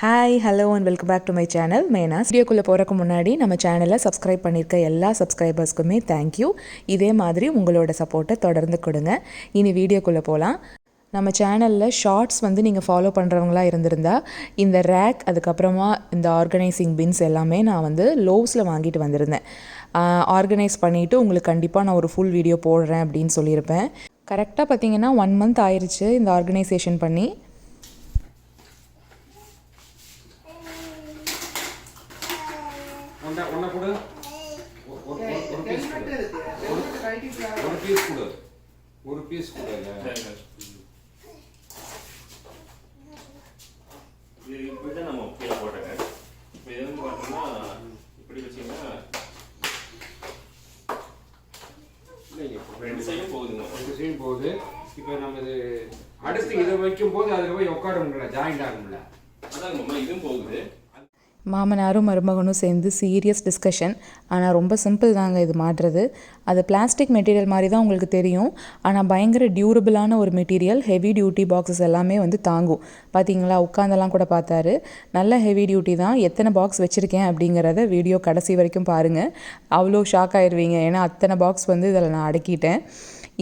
Hi hello and welcome back to my channel மேனாஸ். வீடியோக்குள்ளே போகிறக்கு முன்னாடி நம்ம சேனலை சப்ஸ்கிரைப் பண்ணியிருக்க எல்லா சப்ஸ்கிரைபர்ஸ்க்குமே தேங்க்யூ. இதே மாதிரி உங்களோட சப்போர்ட்டை தொடர்ந்து கொடுங்க. இனி வீடியோக்குள்ளே போகலாம். நம்ம சேனலில் ஷார்ட்ஸ் நீங்கள் ஃபாலோ பண்ணுறவங்களா இருந்திருந்தா இந்த ரேக் அதுக்கப்புறமா இந்த ஆர்கனைசிங் பின்ஸ் எல்லாமே நான் லோவ்ஸில் வாங்கிட்டு வந்திருந்தேன். ஆர்கனைஸ் பண்ணிவிட்டு உங்களுக்கு கண்டிப்பாக நான் ஒரு ஃபுல் வீடியோ போடுறேன் அப்படின்னு சொல்லியிருப்பேன். கரெக்டாக பார்த்தீங்கன்னா 1 month ஆயிடுச்சு இந்த ஆர்கனைசேஷன் பண்ணி. ஒரு பீஸ் கூட இப்படி தான் நம்ம கீழே போட்டேங்க. இப்போ இது பார்த்தோம்னா இப்படி வச்சிங்கன்னா ரெண்டு சைடும் போகுதுங்க. ரெண்டு சைடும் போகுது. இப்போ நம்ம இது அடுத்து இதை வைக்கும் போது அதில் போய் உட்கார முடியல, ஜாயிண்ட் ஆக முடியல. அதான் இதுவும் போகுது. மாமனாரும் மருமகனும் சேர்ந்து சீரியஸ் டிஸ்கஷன். ஆனால் ரொம்ப சிம்பிள் தாங்க இது மாட்டுறது. அது பிளாஸ்டிக் மெட்டீரியல் மாதிரி தான் உங்களுக்கு தெரியும். ஆனால் பயங்கர டியூரபிளான ஒரு மெட்டீரியல். ஹெவி டியூட்டி பாக்ஸஸ் எல்லாமே தாங்கும். பார்த்தீங்களா, உட்காந்தெல்லாம் கூட பார்த்தாரு. நல்ல ஹெவி டியூட்டி தான். எத்தனை பாக்ஸ் வச்சுருக்கேன் அப்படிங்கிறத வீடியோ கடைசி வரைக்கும் பாருங்கள். அவ்வளோ ஷாக் ஆயிடுவீங்க. ஏன்னா அத்தனை பாக்ஸ் இதில் நான் அடக்கிட்டேன்.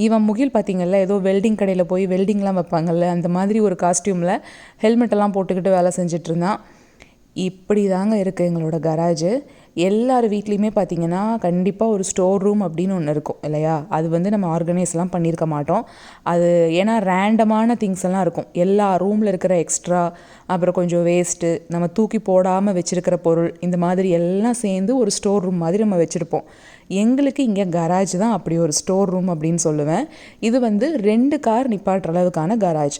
இவன் முகில் பார்த்திங்கள்ல, ஏதோ வெல்டிங் கடையில் போய் வெல்டிங்லாம் வைப்பாங்கள்ல, அந்த மாதிரி ஒரு காஸ்டியூமில் ஹெல்மெட்டெல்லாம் போட்டுக்கிட்டு வேலை செஞ்சிட்ருந்தான். இப்படி தாங்க இருக்குது எங்களோட கராஜு. எல்லார் வீட்லேயுமே பார்த்திங்கன்னா கண்டிப்பாக ஒரு ஸ்டோர் ரூம் அப்படின்னு ஒன்று இருக்கும் இல்லையா? அது நம்ம ஆர்கனைஸ்லாம் பண்ணியிருக்க மாட்டோம். அது ஏன்னா ரேண்டமான திங்ஸ் எல்லாம் இருக்கும். எல்லா ரூமில் இருக்கிற எக்ஸ்ட்ரா, அப்புறம் கொஞ்சம் வேஸ்ட்டு, நம்ம தூக்கி போடாமல் வச்சுருக்கிற பொருள், இந்த மாதிரி எல்லாம் சேர்ந்து ஒரு ஸ்டோர் ரூம் மாதிரி நம்ம வச்சுருப்போம். எங்களுக்கு இங்கே கராஜ் தான் அப்படி ஒரு ஸ்டோர் ரூம் அப்படின்னு சொல்லுவேன். இது 2 கார் நிப்பாட்டுற அளவுக்கான கராஜ்.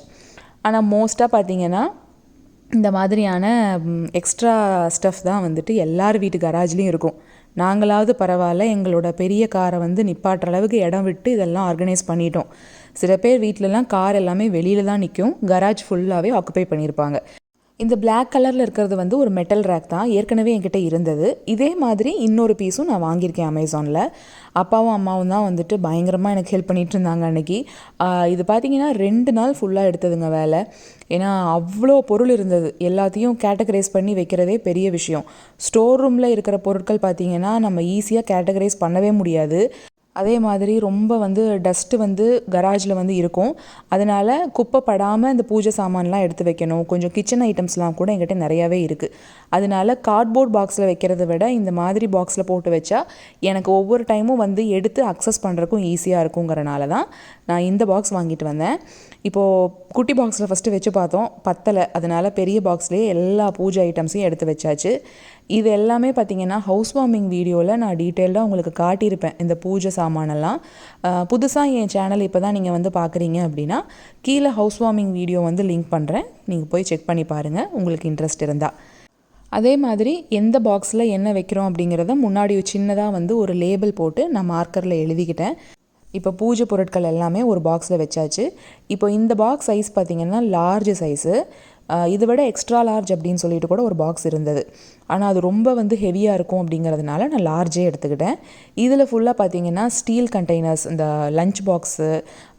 ஆனால் மோஸ்ட்டாக பார்த்திங்கன்னா இந்த மாதிரியான எக்ஸ்ட்ரா ஸ்டஃப் தான் எல்லார் வீட்டு கராஜ்லேயும் இருக்கும். நாங்களாவது பரவாயில்ல, எங்களோட பெரிய காரை நிப்பாட்டுற அளவுக்கு இடம் விட்டு இதெல்லாம் ஆர்கனைஸ் பண்ணிட்டோம். சில பேர் வீட்டிலலாம் கார் எல்லாமே வெளியில் தான் நிற்கும். கராஜ் ஃபுல்லாகவே ஆக்குப்பை பண்ணியிருப்பாங்க. இந்த பிளாக் கலரில் இருக்கிறது ஒரு மெட்டல் ரேக் தான். ஏற்கனவே என்கிட்ட இருந்தது. இதே மாதிரி இன்னொரு பீஸும் நான் வாங்கியிருக்கேன் அமேசானில். அப்பாவும் அம்மாவும் தான் பயங்கரமாக எனக்கு ஹெல்ப் பண்ணிகிட்டு இருந்தாங்க அன்றைக்கி. இது பார்த்திங்கன்னா 2 நாள் ஃபுல்லாக எடுத்ததுங்க வேலை. ஏன்னா அவ்வளோ பொருள் இருந்தது. எல்லாத்தையும் கேட்டகரைஸ் பண்ணி வைக்கிறதே பெரிய விஷயம். ஸ்டோர் ரூமில் இருக்கிற பொருட்கள் பார்த்திங்கன்னா நம்ம ஈஸியாக கேட்டகரைஸ் பண்ணவே முடியாது. அதே மாதிரி ரொம்ப டஸ்ட்டு கராஜில் இருக்கும். அதனால் குப்பை படாமல் இந்த பூஜை சாமான்லாம் எடுத்து வைக்கணும். கொஞ்சம் கிச்சன் ஐட்டம்ஸ்லாம் கூட என்கிட்ட நிறையாவே இருக்குது. அதனால கார்ட்போர்ட் பாக்ஸில் வைக்கிறத விட இந்த மாதிரி பாக்ஸில் போட்டு வச்சா எனக்கு ஒவ்வொரு டைமும் எடுத்து அக்சஸ் பண்ணுறக்கும் ஈஸியாக இருக்குங்கிறனால தான் நான் இந்த பாக்ஸ் வாங்கிட்டு வந்தேன். இப்போது குட்டி பாக்ஸில் ஃபஸ்ட்டு வச்சு பார்த்தோம், பத்தலை. அதனால் பெரிய பாக்ஸ்லேயே எல்லா பூஜை ஐட்டம்ஸையும் எடுத்து வச்சாச்சு. இது எல்லாமே பார்த்திங்கன்னா ஹவுஸ் வார்மிங் வீடியோவில் நான் டீட்டெயில்டாக உங்களுக்கு காட்டியிருப்பேன். இந்த பூஜை சாமானெல்லாம் புதுசாக என் சேனல் இப்போ தான் நீங்கள் பார்க்குறீங்க அப்படின்னா கீழே ஹவுஸ் வார்மிங் வீடியோ லிங்க் பண்ணுறேன். நீங்கள் போய் செக் பண்ணி பாருங்கள் உங்களுக்கு இன்ட்ரெஸ்ட் இருந்தால். அதே மாதிரி எந்த பாக்ஸில் என்ன வைக்கிறோம் அப்படிங்கிறத முன்னாடி சின்னதாக ஒரு லேபிள் போட்டு நான் மார்க்கரில் எழுதிக்கிட்டேன். இப்போ பூஜை பொருட்கள் எல்லாமே ஒரு பாக்ஸில் வச்சாச்சு. இப்போ இந்த பாக்ஸ் சைஸ் பார்த்திங்கன்னா லார்ஜ் சைஸு. இதை விட எக்ஸ்ட்ரா லார்ஜ் அப்படின்னு சொல்லிட்டு கூட ஒரு பாக்ஸ் இருந்தது. ஆனால் அது ரொம்ப ஹெவியாக இருக்கும் அப்படிங்கிறதுனால நான் லார்ஜே எடுத்துக்கிட்டேன். இதில் ஃபுல்லாக பார்த்திங்கன்னா ஸ்டீல் கண்டெய்னர்ஸ், இந்த லஞ்ச் பாக்ஸு,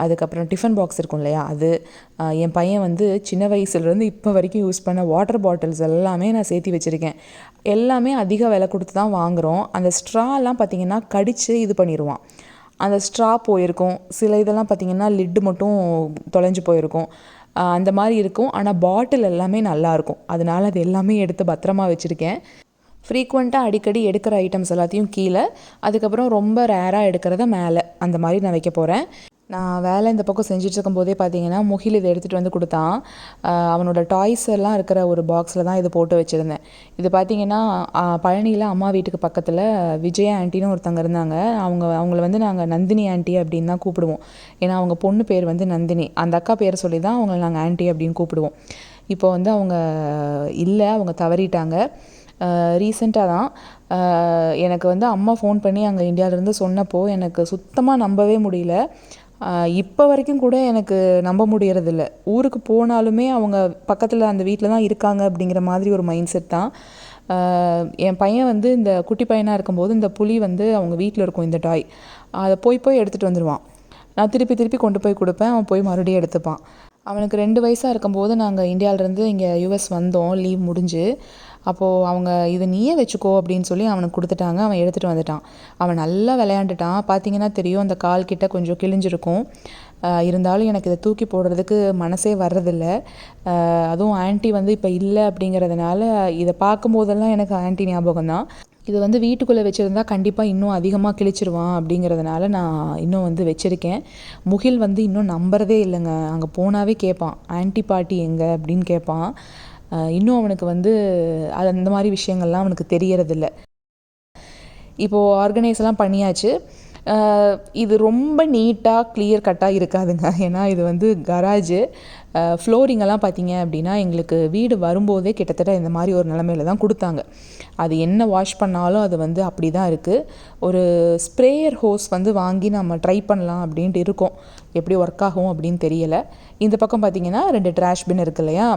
அதுக்கப்புறம் டிஃபன் பாக்ஸ் இருக்கும் இல்லையா, அது என் பையன் சின்ன வயசுலேருந்து இப்போ வரைக்கும் யூஸ் பண்ண வாட்டர் பாட்டில்ஸ் எல்லாமே நான் சேர்த்து வச்சுருக்கேன். எல்லாமே அதிக விலை கொடுத்து தான் வாங்குகிறோம். அந்த ஸ்ட்ராலாம் பார்த்திங்கன்னா கடித்து இது பண்ணிடுவான். அந்த ஸ்ட்ரா போயிருக்கும். சில இதெல்லாம் பார்த்திங்கன்னா லிட்டு மட்டும் தொலைஞ்சு போயிருக்கும். அந்த மாதிரி இருக்கும். ஆனால் பாட்டில் எல்லாமே நல்லாயிருக்கும். அதனால் அது எல்லாமே எடுத்து பத்திரமா வச்சுருக்கேன். ஃப்ரீக்வெண்ட்டாக அடிக்கடி எடுக்கிற ஐட்டம்ஸ் எல்லாத்தையும் கீழே, அதுக்கப்புறம் ரொம்ப ரேராக எடுக்கிறத மேலே, அந்த மாதிரி நான் வைக்க போகிறேன். நான் வேலை இந்த பக்கம் செஞ்சுட்டு இருக்கும்போதே பார்த்தீங்கன்னா முகில் இதை எடுத்துகிட்டு கொடுத்தான். அவனோட டாய்ஸ் எல்லாம் இருக்கிற ஒரு பாக்ஸில் தான் இது போட்டு வச்சுருந்தேன். இது பார்த்திங்கன்னா பழனியில் அம்மா வீட்டுக்கு பக்கத்தில் விஜயா ஆண்டின்னு ஒருத்தங்க இருந்தாங்க. அவங்கள நாங்கள் நந்தினி ஆண்டி அப்படின்னு தான் கூப்பிடுவோம். ஏன்னா அவங்க பொண்ணு பேர் நந்தினி. அந்த அக்கா பேர் சொல்லி தான் அவங்கள நாங்கள் ஆண்டி அப்படின்னு கூப்பிடுவோம். இப்போ அவங்க இல்லை, அவங்க தவறிட்டாங்க. ரீசெண்டாக தான் எனக்கு அம்மா ஃபோன் பண்ணி அங்கே இந்தியாவிலேருந்து சொன்னப்போ எனக்கு சுத்தமாக நம்பவே முடியல. இப்போ வரைக்கும் கூட எனக்கு நம்ப முடியறதில்ல. ஊருக்கு போனாலுமே அவங்க பக்கத்தில் அந்த வீட்டில் தான் இருக்காங்க அப்படிங்கிற மாதிரி ஒரு மைண்ட் செட் தான். என் பையன் இந்த குட்டி பையனாக இருக்கும்போது இந்த புலி அவங்க வீட்டில் இருக்கும் இந்த டாய். அதை போய் எடுத்துகிட்டு வந்துடுவான். நான் திருப்பி கொண்டு போய் கொடுப்பேன். அவன் போய் மறுபடியும் எடுத்துப்பான். அவனுக்கு 2 வயசாக இருக்கும்போது நாங்கள் இந்தியாவிலேருந்து இங்கே யூஎஸ் வந்தோம் லீவ் முடிஞ்சு. அப்போது அவங்க இதை நீயே வச்சுக்கோ அப்படின்னு சொல்லி அவனுக்கு கொடுத்துட்டாங்க. அவன் எடுத்துகிட்டு வந்துட்டான். அவன் நல்லா விளையாண்டுட்டான். பார்த்தீங்கன்னா தெரியும், அந்த கால் கிட்ட கொஞ்சம் கிழிஞ்சிருக்கும். இருந்தாலும் எனக்கு இதை தூக்கி போடுறதுக்கு மனசே வர்றதில்ல. அதுவும் ஆன்ட்டி வந்து இப்போ இல்லை அப்படிங்கிறதுனால இதை பார்க்கும்போதெல்லாம் எனக்கு ஆன்ட்டி ஞாபகம் தான். இது வந்து வீட்டுக்குள்ளே வச்சுருந்தா கண்டிப்பாக இன்னும் அதிகமாக கிழிச்சிருவான் அப்படிங்கிறதுனால நான் இன்னும் வந்து வச்சுருக்கேன். முகில் வந்து இன்னும் நம்புறதே இல்லைங்க. அங்கே போனாவே கேட்பான், ஆன்ட்டி பாட்டி எங்கே அப்படின்னு கேட்பான். இன்னும் அவனுக்கு வந்து அந்த மாதிரி விஷயங்கள்லாம் அவனுக்கு தெரியறதில்ல. இப்போது ஆர்கனைஸ்லாம் பண்ணியாச்சு. இது ரொம்ப நீட்டாக கிளியர் கட்டாக இருக்காதுங்க. ஏன்னா இது வந்து கராஜு. ஃப்ளோரிங்கெல்லாம் பார்த்தீங்க அப்படின்னா எங்களுக்கு வீடு வரும்போதே கிட்டத்தட்ட இந்த மாதிரி ஒரு நிலமையில தான் கொடுத்தாங்க. அது என்ன வாஷ் பண்ணாலும் அது வந்து அப்படி தான் இருக்குது. ஒரு ஸ்ப்ரேயர் ஹோஸ் வந்து வாங்கி நம்ம ட்ரை பண்ணலாம் அப்படின்ட்டு இருக்கோம். எப்படி ஒர்க் ஆகும் அப்படின்னு தெரியலை. இந்த பக்கம் பார்த்திங்கன்னா 2 ட்ராஷ் பின் இருக்குது இல்லையா,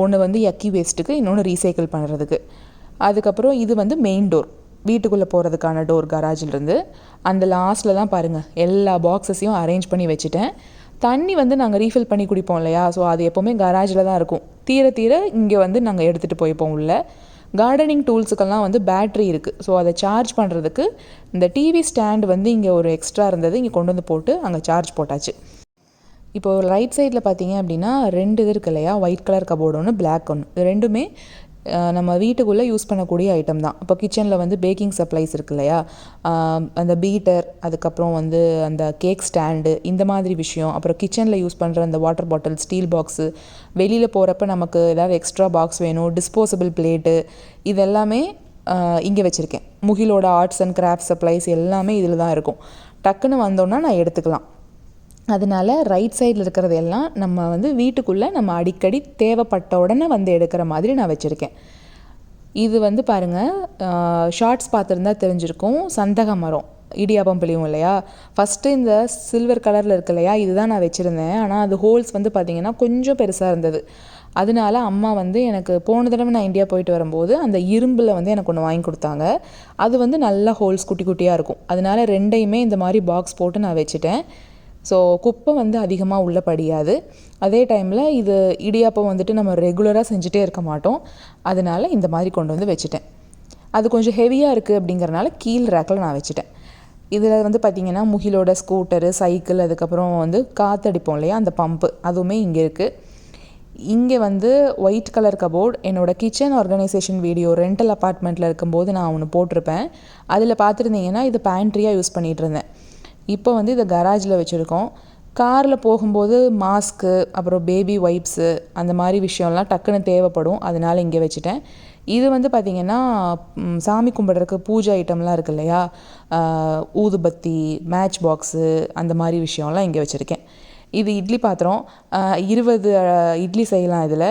ஒன்று வந்து யக்கி வேஸ்ட்டுக்கு, இன்னொன்று ரீசைக்கிள் பண்ணுறதுக்கு. அதுக்கப்புறம் இது வந்து மெயின் டோர், வீட்டுக்குள்ளே போகிறதுக்கான டோர் கராஜிலிருந்து. அந்த லாஸ்ட்டில் தான் பாருங்கள் எல்லா பாக்ஸஸையும் அரேஞ்ச் பண்ணி வச்சுட்டேன். தண்ணி வந்து நாங்கள் ரீஃபில் பண்ணி குடிப்போம் இல்லையா, ஸோ அது எப்போவுமே கராஜில் தான் இருக்கும். தீர இங்கே வந்து நாங்கள் எடுத்துகிட்டு போய்ப்போம் உள்ள. கார்டனிங் டூல்ஸுக்கெல்லாம் வந்து பேட்ரி இருக்குது. ஸோ அதை சார்ஜ் பண்ணுறதுக்கு இந்த டிவி ஸ்டாண்ட் வந்து இங்கே ஒரு எக்ஸ்ட்ரா இருந்தது, இங்கே கொண்டு வந்து போட்டு அங்கே சார்ஜ் போட்டாச்சு. இப்போது ரைட் சைடில் பார்த்தீங்க அப்படின்னா 2 இது இருக்குது இல்லையா, ஒயிட் கலர் கபோர்டு ஒன்று, பிளாக் ஒன்று. இது ரெண்டுமே நம்ம வீட்டுக்குள்ளே யூஸ் பண்ணக்கூடிய ஐட்டம் தான். இப்போ கிச்சனில் வந்து பேக்கிங் சப்ளைஸ் இருக்கு இல்லையா, அந்த பீட்டர், அதுக்கப்புறம் வந்து அந்த கேக் ஸ்டாண்டு, இந்த மாதிரி விஷயம். அப்புறம் கிச்சனில் யூஸ் பண்ணுற அந்த வாட்டர் பாட்டில், ஸ்டீல் பாக்ஸு, வெளியில் போகிறப்ப நமக்கு ஏதாவது எக்ஸ்ட்ரா பாக்ஸ் வேணும், டிஸ்போசபிள் பிளேட்டு, இதெல்லாமே இங்கே வச்சுருக்கேன். முகிலோட ஆர்ட்ஸ் அண்ட் கிராஃப்ட் சப்ளைஸ் எல்லாமே இதில் தான் இருக்கும். டக்குன்னு வந்தோன்னா நான் எடுத்துக்கலாம். அதனால் ரைட் சைடில் இருக்கிறது எல்லாம் நம்ம வந்து வீட்டுக்குள்ளே நம்ம அடிக்கடி தேவைப்பட்ட உடனே வந்து எடுக்கிற மாதிரி நான் வச்சுருக்கேன். இது வந்து பாருங்கள், ஷார்ட்ஸ் பார்த்துருந்தா தெரிஞ்சிருக்கும், சந்தக மரம், இடியாப்பம் பிழியும் இல்லையா. ஃபஸ்ட்டு இந்த சில்வர் கலரில் இருக்கு இல்லையா, இதுதான் நான் வச்சுருந்தேன். ஆனால் அது ஹோல்ஸ் வந்து பார்த்திங்கன்னா கொஞ்சம் பெருசாக இருந்தது. அதனால அம்மா வந்து எனக்கு போன தடவை நான் இந்தியா போயிட்டு வரும்போது அந்த இரும்பில் வந்து எனக்கு ஒன்று வாங்கி கொடுத்தாங்க. அது வந்து நல்லா ஹோல்ஸ் குட்டி குட்டியாக இருக்கும். அதனால 2யுமே இந்த மாதிரி பாக்ஸ் போட்டு நான் வச்சுட்டேன். ஸோ குப்பை வந்து அதிகமாக உள்ளே படியாது. அதே டைமில் இது இடியாப்பம் வந்துட்டு நம்ம ரெகுலராக செஞ்சுட்டே இருக்க மாட்டோம். அதனால் இந்த மாதிரி கொண்டு வந்து வச்சுட்டேன். அது கொஞ்சம் ஹெவியாக இருக்குது அப்படிங்கிறனால கீழ் ரேக்கில் நான் வச்சுட்டேன். இதில் வந்து பார்த்திங்கன்னா முகிலோட ஸ்கூட்டரு, சைக்கிள், அதுக்கப்புறம் வந்து காற்றடிப்போம் இல்லையா அந்த பம்பு, அதுவுமே இங்கே இருக்குது. இங்கே வந்து ஒயிட் கலர் கபோர்ட், என்னோடய கிச்சன் ஆர்கனைசேஷன் வீடியோ ரெண்டல் அப்பார்ட்மெண்ட்டில் இருக்கும்போது நான் ஒன்று போட்டிருப்பேன். அதில் பார்த்துருந்தீங்கன்னா இது பேண்ட்ரியாக யூஸ் பண்ணிகிட்டு இருந்தேன். இப்போ வந்து இதை கராஜில் வச்சுருக்கோம். காரில் போகும்போது மாஸ்க்கு, அப்புறம் பேபி வைப்ஸு, அந்த மாதிரி விஷயம்லாம் டக்குன்னு தேவைப்படும். அதனால் இங்கே வச்சுட்டேன். இது வந்து பார்த்திங்கன்னா சாமி கும்பிட்றதுக்கு பூஜை ஐட்டம்லாம் இருக்குது இல்லையா, ஊதுபத்தி, மேட்ச் பாக்ஸு, அந்த மாதிரி விஷயம்லாம் இங்கே வச்சுருக்கேன். இது இட்லி பாத்திரம், 20 இட்லி செய்யலாம் இதில்.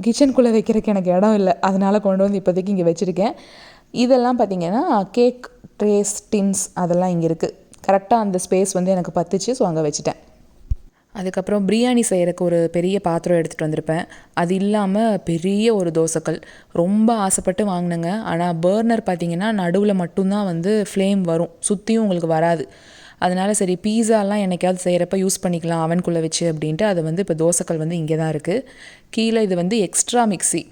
கிச்சனுக்குள்ளே வைக்கிறதுக்கு எனக்கு இடம் இல்லை, அதனால் கொண்டு வந்து இப்போதைக்கு இங்கே வச்சுருக்கேன். இதெல்லாம் பார்த்திங்கன்னா கேக் ட்ரேஸ், டின்ஸ், அதெல்லாம் இங்கே இருக்குது. கரெக்டாக அந்த ஸ்பேஸ் வந்து எனக்கு பத்துச்சு, ஸோ அங்கே வச்சுட்டேன். அதுக்கப்புறம் பிரியாணி செய்கிறதுக்கு ஒரு பெரிய பாத்திரம் எடுத்துகிட்டு வந்திருப்பேன். அது இல்லாமல் பெரிய ஒரு தோசைக்கல் ரொம்ப ஆசைப்பட்டு வாங்கினேங்க. ஆனால் பர்னர் பார்த்திங்கன்னா நடுவில் மட்டும்தான் வந்து ஃப்ளேம் வரும், சுற்றியும் உங்களுக்கு வராது. அதனால் சரி பீஸாலாம் என்னைக்காவது செய்கிறப்ப யூஸ் பண்ணிக்கலாம் அவனுக்குள்ளே வச்சு அப்படின்ட்டு அது வந்து இப்போ தோசைக்கல் வந்து இங்கே தான் இருக்குது. கீழே இது வந்து எக்ஸ்ட்ரா மிக்ஸி,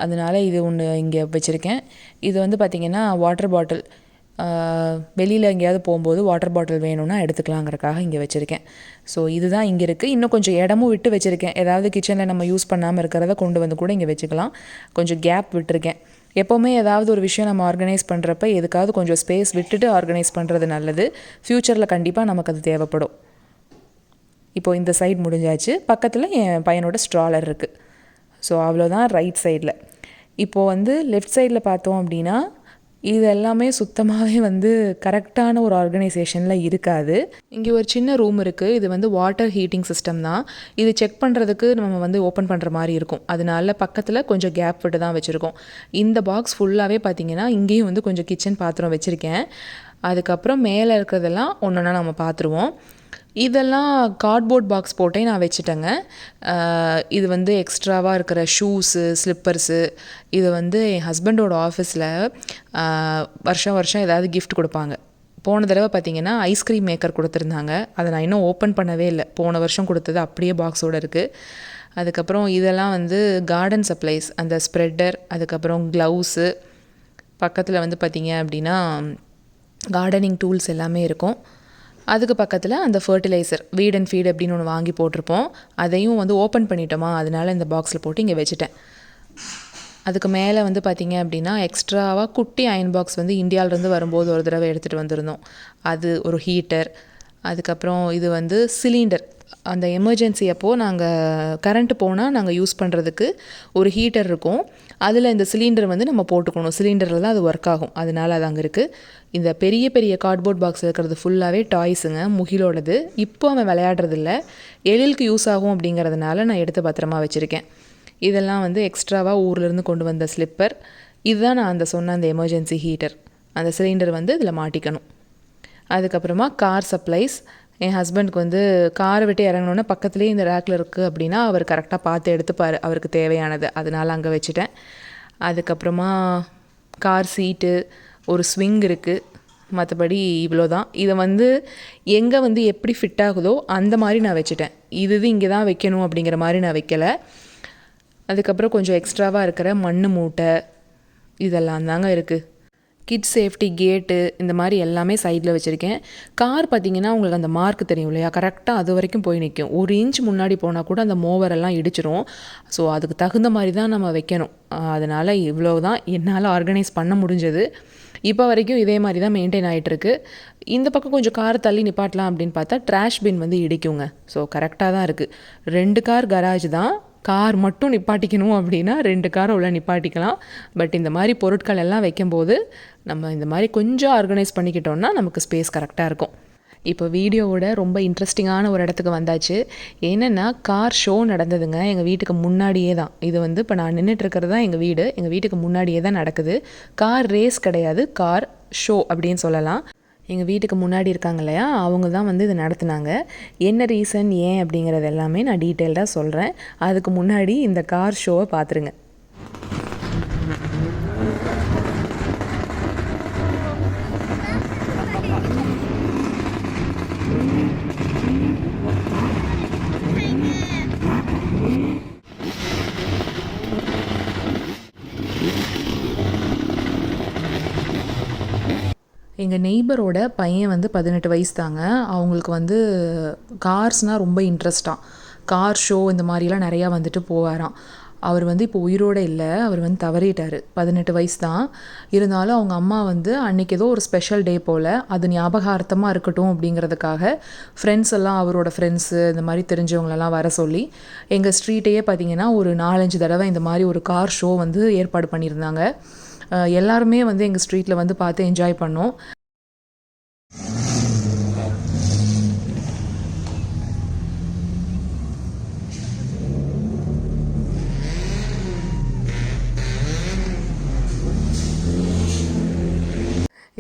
அதனால் இது ஒன்று இங்கே வச்சுருக்கேன். இது வந்து பார்த்திங்கன்னா வாட்டர் பாட்டில், வெளியில் எங்கேயாவது போகும்போது வாட்டர் பாட்டில் வேணும்னா எடுத்துக்கலாங்கிறக்காக இங்கே வச்சுருக்கேன். ஸோ இதுதான் இங்கே இருக்குது. இன்னும் கொஞ்சம் இடமும் விட்டு வச்சுருக்கேன். ஏதாவது கிச்சனில் நம்ம யூஸ் பண்ணாமல் இருக்கிறத கொண்டு வந்து கூட இங்கே வச்சுக்கலாம். கொஞ்சம் கேப் விட்டுருக்கேன். எப்போவுமே ஏதாவது ஒரு விஷயம் நம்ம ஆர்கனைஸ் பண்ணுறப்ப எதுக்காவது கொஞ்சம் ஸ்பேஸ் விட்டுட்டு ஆர்கனைஸ் பண்ணுறது நல்லது. ஃப்யூச்சரில் கண்டிப்பாக நமக்கு அது தேவைப்படும். இப்போது இந்த சைடு முடிஞ்சாச்சு. பக்கத்தில் என் பையனோட ஸ்ட்ராலர் இருக்குது. ஸோ அவ்வளோதான் ரைட் சைடில். இப்போது வந்து லெஃப்ட் சைடில் பார்த்தோம் அப்படின்னா இது எல்லாமே சுத்தமாகவே வந்து கரெக்டான ஒரு ஆர்கனைசேஷனில் இருக்காது. இங்கே ஒரு சின்ன ரூம் இருக்குது. இது வந்து வாட்டர் ஹீட்டிங் சிஸ்டம் தான். இது செக் பண்ணுறதுக்கு நம்ம வந்து ஓப்பன் பண்ணுற மாதிரி இருக்கும். அதனால பக்கத்தில் கொஞ்சம் கேப் விட்டு தான் வச்சுருக்கோம். இந்த பாக்ஸ் ஃபுல்லாகவே பார்த்திங்கன்னா இங்கேயும் வந்து கொஞ்சம் கிச்சன் பாத்திரம் வச்சுருக்கேன். அதுக்கப்புறம் மேலே இருக்கிறதெல்லாம் ஒன்றொன்னா நம்ம பார்த்துருவோம். இதெல்லாம் கார்ட்போர்ட் பாக்ஸ் போட்டே நான் வச்சுட்டேங்க. இது வந்து எக்ஸ்ட்ராவாக இருக்கிற ஷூஸு, ஸ்லிப்பர்ஸு, இது வந்து என் ஹஸ்பண்டோட ஆஃபீஸில் வருஷம் வருஷம் ஏதாவது கிஃப்ட் கொடுப்பாங்க. போன தடவை பார்த்தீங்கன்னா ஐஸ்கிரீம் மேக்கர் கொடுத்துருந்தாங்க. அதை நான் இன்னும் ஓப்பன் பண்ணவே இல்லை. போன வருஷம் கொடுத்தது அப்படியே பாக்ஸோடு இருக்குது. அதுக்கப்புறம் இதெல்லாம் வந்து கார்டன் சப்ளைஸ், அந்த ஸ்ப்ரெட்டர், அதுக்கப்புறம் க்ளவுஸு, பக்கத்தில் வந்து பார்த்திங்க அப்படின்னா கார்டனிங் டூல்ஸ் எல்லாமே இருக்கும். அதுக்கு பக்கத்தில் அந்த ஃபர்டிலைசர் வீட் அண்ட் ஃபீட் அப்படின்னு ஒன்று வாங்கி போட்டிருப்போம். அதையும் வந்து ஓப்பன் பண்ணிட்டோமா, அதனால் இந்த பாக்ஸில் போட்டு இங்கே வச்சுட்டேன். அதுக்கு மேலே வந்து பார்த்திங்க அப்படின்னா எக்ஸ்ட்ராவாக குட்டி அயன் பாக்ஸ் வந்து இந்தியாவிலேருந்து வரும்போது ஒரு தடவை எடுத்துகிட்டு வந்திருந்தோம். அது ஒரு ஹீட்டர். அதுக்கப்புறம் இது வந்து சிலிண்டர். அந்த எமர்ஜென்சி அப்போது நாங்கள் கரண்ட்டு போனால் நாங்கள் யூஸ் பண்ணுறதுக்கு ஒரு ஹீட்டர் இருக்கும். அதில் இந்த சிலிண்டர் வந்து நம்ம போட்டுக்கணும். சிலிண்டரில் தான் அது ஒர்க் ஆகும். அதனால் அது அங்கே இருக்குது. இந்த பெரிய பெரிய கார்ட்போர்ட் பாக்ஸ் இருக்கிறது ஃபுல்லாகவே டாய்ஸுங்க, முகிலோடது. இப்போ அவன் விளையாடுறதில்ல. எழிலுக்கு யூஸ் ஆகும் அப்படிங்கிறதுனால நான் எடுத்து பத்திரமா வச்சுருக்கேன். இதெல்லாம் வந்து எக்ஸ்ட்ராவாக ஊர்லேருந்து கொண்டு வந்த ஸ்லிப்பர். இதுதான் நான் சொன்ன அந்த எமர்ஜென்சி ஹீட்டர். அந்த சிலிண்டர் வந்து இதில் மாட்டிக்கணும். அதுக்கப்புறமா கார் சப்ளைஸ். என் ஹஸ்பண்டுக்கு வந்து காரை விட்டு இறங்கினோன்னே பக்கத்துலேயே இந்த ரேக்கில் இருக்குது அப்படின்னா அவர் கரெக்டாக பார்த்து எடுத்துப்பார் அவருக்கு தேவையானது. அதனால் அங்கே வச்சுட்டேன். அதுக்கப்புறமா கார் சீட்டு, ஒரு ஸ்விங் இருக்குது. மற்றபடி இவ்வளோ தான். இதை வந்து எங்கே வந்து எப்படி ஃபிட் ஆகுதோ அந்த மாதிரி நான் வச்சுட்டேன். இது இங்கே தான் வைக்கணும் அப்படிங்கிற மாதிரி நான் வைக்கலை. அதுக்கப்புறம் கொஞ்சம் எக்ஸ்ட்ராவாக இருக்கிற மண் மூட்டை இதெல்லாம் தாங்க இருக்குது. கிட்ஸ் சேஃப்டி கேட்டு இந்த மாதிரி எல்லாமே சைடில் வச்சுருக்கேன். கார் பார்த்திங்கன்னா உங்களுக்கு அந்த மார்க் தெரியும் இல்லையா, கரெக்டாக அது வரைக்கும் போய் நிற்கும். 1 இன்ச் முன்னாடி போனால் கூட அந்த மோவரெல்லாம் இடிச்சிரும். ஸோ அதுக்கு தகுந்த மாதிரி தான் நம்ம வைக்கணும். அதனால் இவ்வளோ தான் என்னால் ஆர்கனைஸ் பண்ண முடிஞ்சது. இப்போ வரைக்கும் இதே மாதிரி தான் மெயின்டைன் ஆகிட்டுருக்கு. இந்த பக்கம் கொஞ்சம் கார் தள்ளி நிப்பாட்டலாம் அப்படின்னு பார்த்தா ட்ராஷ் பின் வந்து இடிக்குங்க. ஸோ கரெக்டாக தான் இருக்குது. 2 கார் கராஜ் தான். கார் மட்டும் நிப்பாட்டிக்கணும் அப்படின்னா 2 காரை உள்ள நிப்பாட்டிக்கலாம். பட் இந்த மாதிரி பொருட்கள் எல்லாம் வைக்கும்போது நம்ம இந்த மாதிரி கொஞ்சம் ஆர்கனைஸ் பண்ணிக்கிட்டோம்னா நமக்கு ஸ்பேஸ் கரெக்டாக இருக்கும். இப்போ வீடியோவோட ரொம்ப இன்ட்ரெஸ்டிங்கான ஒரு இடத்துக்கு வந்தாச்சு. என்னென்னா கார் ஷோ நடந்ததுங்க எங்கள் வீட்டுக்கு முன்னாடியே தான். இது வந்து இப்போ நான் நின்றுட்டுருக்கிறது தான் எங்கள் வீடு. எங்கள் வீட்டுக்கு முன்னாடியே தான் நடக்குது. கார் ரேஸ் கிடையாது, கார் ஷோ அப்படின்னு சொல்லலாம். எங்கள் வீட்டுக்கு முன்னாடி இருக்காங்க இல்லையா, அவங்க தான் வந்து இது நடத்துனாங்க. என்ன ரீசன் ஏன் அப்படிங்கிறது எல்லாமே நான் டீட்டெயில்டாக சொல்கிறேன். அதுக்கு முன்னாடி இந்த கார் ஷோவை பார்த்துருங்க. எங்கள் நெய்பரோட பையன் வந்து 18 வயசு தாங்க. அவங்களுக்கு வந்து கார்ஸ்னால் ரொம்ப இன்ட்ரெஸ்ட்டாக. கார் ஷோ இந்த மாதிரிலாம் நிறையா வந்துட்டு போவாராம். அவர் வந்து இப்போ உயிரோடு இல்லை, அவர் வந்து தவறிட்டார். 18 வயசு தான். இருந்தாலும் அவங்க அம்மா வந்து அன்றைக்கி ஏதோ ஒரு ஸ்பெஷல் டே போல், அது ஞாபகார்த்தமாக இருக்கட்டும் அப்படிங்கிறதுக்காக ஃப்ரெண்ட்ஸ் எல்லாம், அவரோட ஃப்ரெண்ட்ஸு இந்த மாதிரி தெரிஞ்சவங்களெல்லாம் வர சொல்லி எங்கள் ஸ்ட்ரீட்டையே பார்த்திங்கன்னா ஒரு 4-5 தடவை இந்த மாதிரி ஒரு கார் ஷோ வந்து ஏற்பாடு பண்ணியிருந்தாங்க. எல்லாருமே வந்து எங்கள் ஸ்ட்ரீட்டில் வந்து பார்த்து என்ஜாய் பண்ணோம்.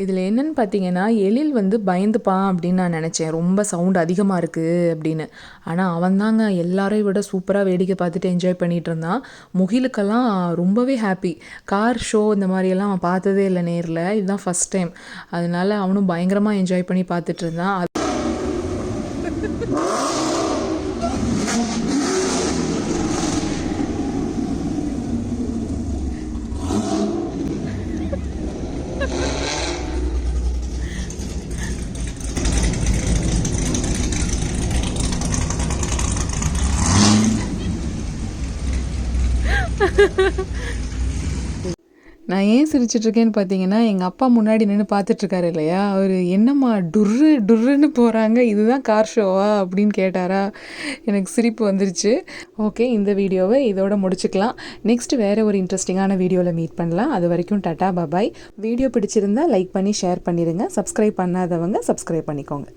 இதில் என்னென்னு பார்த்தீங்கன்னா, எழில் வந்து பயந்துப்பான் அப்படின்னு நான் நினச்சேன். ரொம்ப சவுண்ட் அதிகமாக இருக்குது அப்படின்னு. ஆனால் அவன் தாங்க எல்லாரையும் விட சூப்பராக வேடிக்கை பார்த்துட்டு என்ஜாய் பண்ணிகிட்டு இருந்தான். முகிலுக்கெல்லாம் ரொம்பவே ஹாப்பி. கார் ஷோ இந்த மாதிரியெல்லாம் அவன் பார்த்ததே இல்லை நேரில். இதுதான் ஃபஸ்ட் டைம். அதனால அவனும் பயங்கரமாக என்ஜாய் பண்ணி பார்த்துட்டு இருந்தான். நான் ஏன் சிரிச்சிட்ருக்கேன்னு பார்த்தீங்கன்னா, எங்கள் அப்பா முன்னாடி நின்று பார்த்துட்ருக்காரு இல்லையா, அவர் என்னம்மா டுர்ருன்னு போகிறாங்க, இதுதான் கார் ஷோவா அப்படின்னு கேட்டாரா. எனக்கு சிரிப்பு வந்துருச்சு. ஓகே, இந்த வீடியோவை இதோட முடிச்சுக்கலாம். நெக்ஸ்ட் வேறு ஒரு இன்ட்ரெஸ்டிங்கான வீடியோவில் மீட் பண்ணலாம். அது வரைக்கும் டாட்டா பாபாய். வீடியோ பிடிச்சிருந்தா லைக் பண்ணி ஷேர் பண்ணிடுங்க. சப்ஸ்கிரைப் பண்ணாதவங்க சப்ஸ்கிரைப் பண்ணிக்கோங்க.